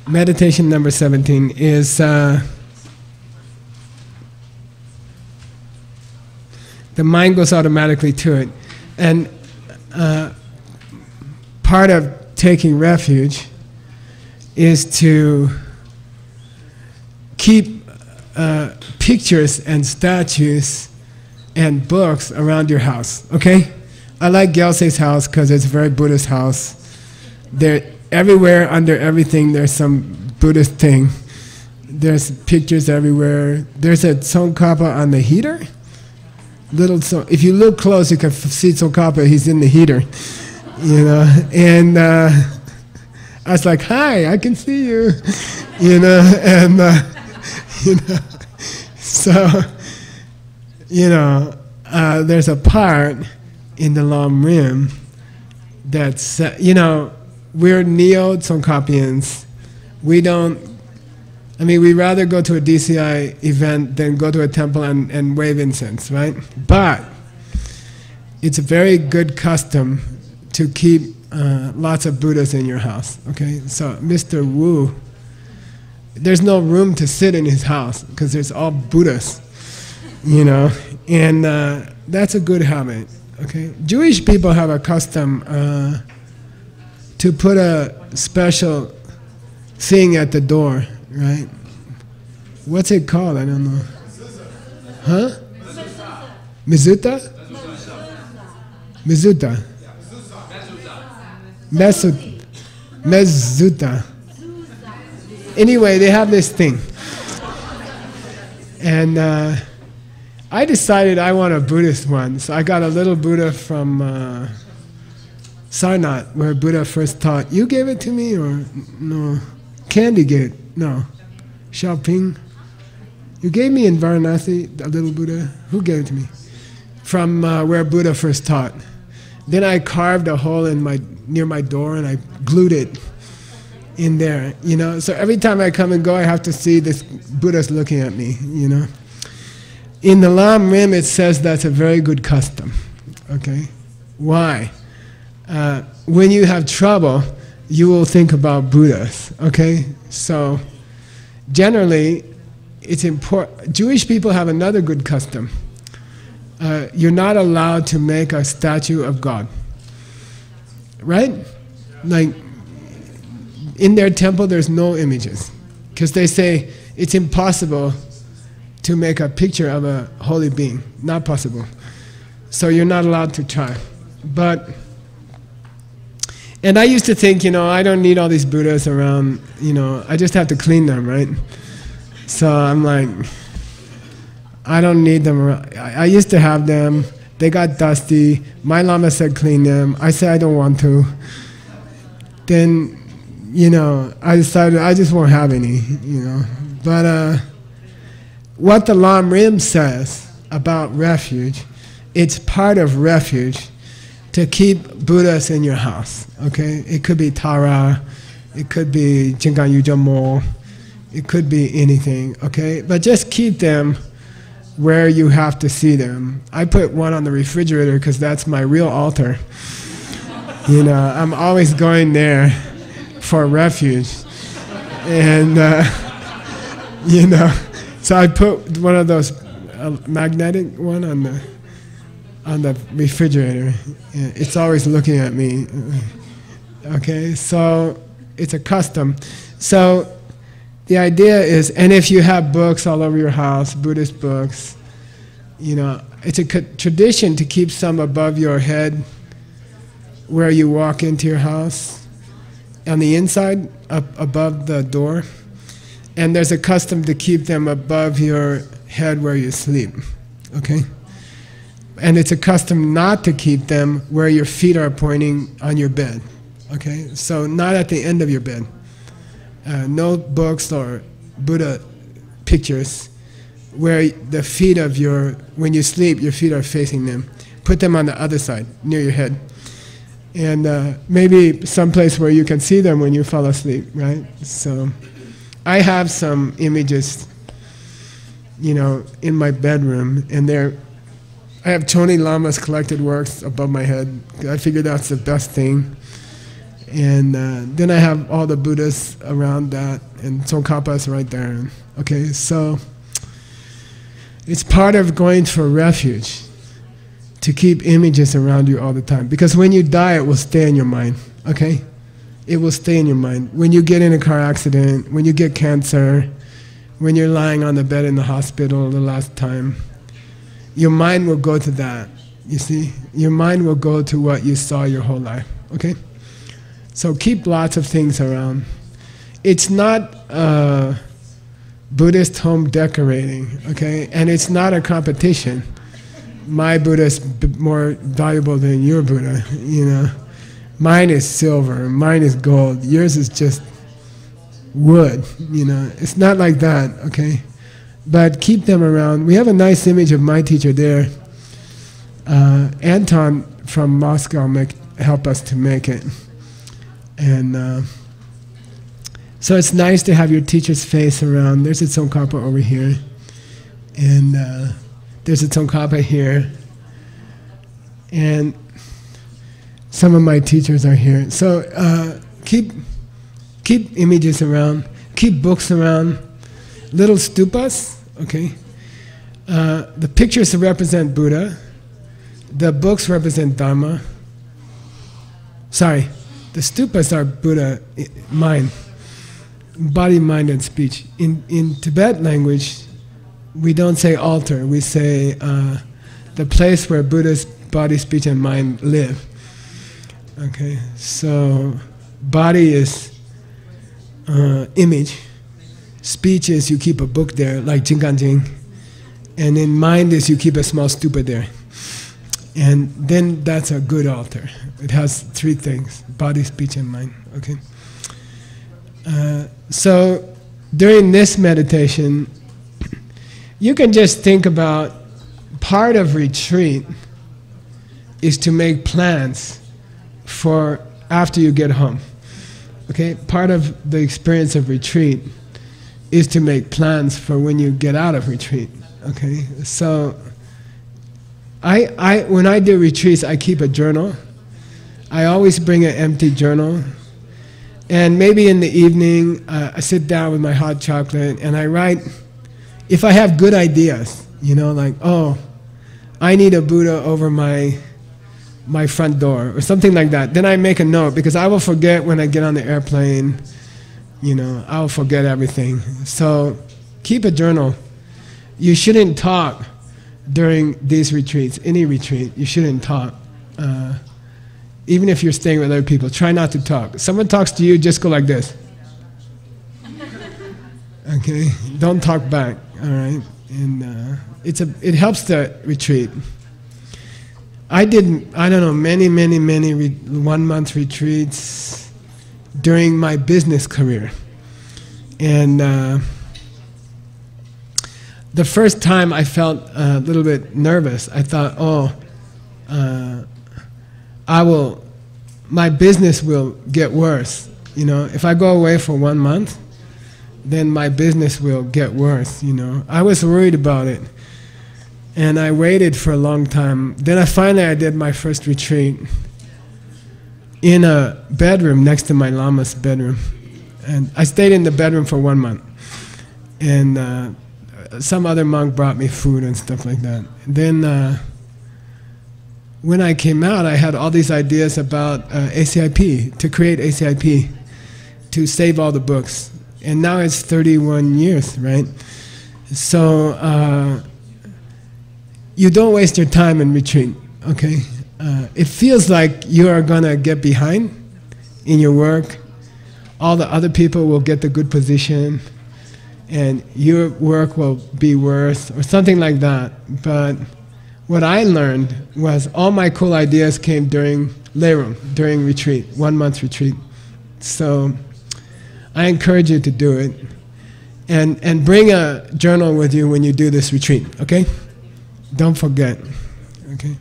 meditation number 17 is the mind goes automatically to it. And part of taking refuge is to keep pictures and statues and books around your house, okay? I like Geshe's house because it's a very Buddhist house. There, everywhere, under everything, there's some Buddhist thing. There's pictures everywhere. There's a Tsongkhapa on the heater. If you look close, you can see Tsongkhapa. He's in the heater, you know. And I was like, "Hi, I can see you," you know. And you know, so you know, there's a part in the Lam Rim that's you know, we're neo-Tsongkhapians. We don't. I mean, we'd rather go to a DCI event than go to a temple and wave incense, right? But it's a very good custom to keep lots of Buddhas in your house, okay? So Mr. Wu, there's no room to sit in his house because there's all Buddhas, you know? And that's a good habit, okay? Jewish people have a custom to put a special thing at the door, right? What's it called? I don't know. Huh? Mezuzah? Mezuzah. Mezuzah. Anyway, they have this thing. And I decided I want a Buddhist one. So I got a little Buddha from Sarnath, where Buddha first taught. You gave it to me or no? Candy gave it. No. Xiaoping. You gave me in Varanasi a little Buddha. Who gave it to me? From where Buddha first taught. Then I carved a hole in near my door and I glued it in there. You know, so every time I come and go, I have to see this Buddha's looking at me. You know. In the Lam Rim, it says that's a very good custom. Okay, why? When you have trouble, you will think about Buddhas, okay? So, generally, it's important. Jewish people have another good custom. You're not allowed to make a statue of God, right? Like, in their temple, there's no images. Because they say it's impossible to make a picture of a holy being. Not possible. So you're not allowed to try. But and I used to think, you know, I don't need all these Buddhas around, you know, I just have to clean them, right? So I'm like, I don't need them around. I used to have them, they got dusty, my Lama said clean them, I said I don't want to. Then, you know, I decided I just won't have any, you know. But what the Lam Rim says about refuge, it's part of refuge to keep Buddhas in your house, okay? It could be Tara, it could be Jingan Yuja Mo, it could be anything, okay? But just keep them where you have to see them. I put one on the refrigerator because that's my real altar. You know, I'm always going there for refuge. And, you know, so I put one of those magnetic one on the refrigerator. It's always looking at me. Okay, so it's a custom. So the idea is, and if you have books all over your house, Buddhist books, you know, it's a tradition to keep some above your head where you walk into your house, on the inside, up above the door. And there's a custom to keep them above your head where you sleep, okay? And it's a custom not to keep them where your feet are pointing on your bed, okay? So not at the end of your bed. No books or Buddha pictures where the feet of when you sleep, your feet are facing them. Put them on the other side, near your head. And maybe someplace where you can see them when you fall asleep, right? So I have some images, you know, in my bedroom, and I have Choni Lama's collected works above my head. I figured that's the best thing. And then I have all the Buddhas around that, and Tsongkhapa is right there. Okay, so it's part of going for refuge to keep images around you all the time. Because when you die, it will stay in your mind. Okay? It will stay in your mind. When you get in a car accident, when you get cancer, when you're lying on the bed in the hospital the last time, your mind will go to that. You see? Your mind will go to what you saw your whole life. Okay? So keep lots of things around. It's not Buddhist home decorating, okay? And it's not a competition. My Buddha is more valuable than your Buddha, you know. Mine is silver, mine is gold, yours is just wood, you know. It's not like that, okay? But keep them around. We have a nice image of my teacher there. Anton from Moscow helped us to make it. And so it's nice to have your teacher's face around. There's a Tsongkhapa over here. And there's a Tsongkhapa here. And some of my teachers are here. So keep images around. Keep books around. Little stupas, okay? The pictures represent Buddha. The books represent Dharma. Sorry, the stupas are Buddha, mind. Body, mind, and speech. In Tibet language, we don't say altar, we say the place where Buddha's body, speech, and mind live. Okay, so body is image. Speech is you keep a book there, like Jinganjing. And in mind is you keep a small stupa there. And then that's a good altar. It has three things: body, speech, and mind. Okay. So during this meditation, you can just think about part of retreat is to make plans for after you get home. Okay? Part of the experience of retreat is to make plans for when you get out of retreat. Okay? So when I do retreats, I keep a journal. I always bring an empty journal. And maybe in the evening, I sit down with my hot chocolate and I write, if I have good ideas, you know, like, oh, I need a Buddha over my front door, or something like that. Then I make a note, because I will forget when I get on the airplane, you know, I'll forget everything. So keep a journal. You shouldn't talk during these retreats, any retreat, you shouldn't talk. Even if you're staying with other people, try not to talk. Someone talks to you, just go like this. Okay? Don't talk back, all right? And it helps the retreat. I did, I don't know, many 1-month retreats during my business career. And the first time I felt a little bit nervous. I thought, oh, my business will get worse. You know, if I go away for 1 month, then my business will get worse, you know. I was worried about it. And I waited for a long time. Then I did my first retreat in a bedroom next to my Lama's bedroom. And I stayed in the bedroom for 1 month. And some other monk brought me food and stuff like that. Then when I came out, I had all these ideas about ACIP, to create ACIP, to save all the books. And now it's 31 years, right? So you don't waste your time in retreat, okay? It feels like you are going to get behind in your work. All the other people will get the good position, and your work will be worse, or something like that. But what I learned was all my cool ideas came during layroom, during retreat, 1-month retreat. So I encourage you to do it. And bring a journal with you when you do this retreat, okay? Don't forget, okay?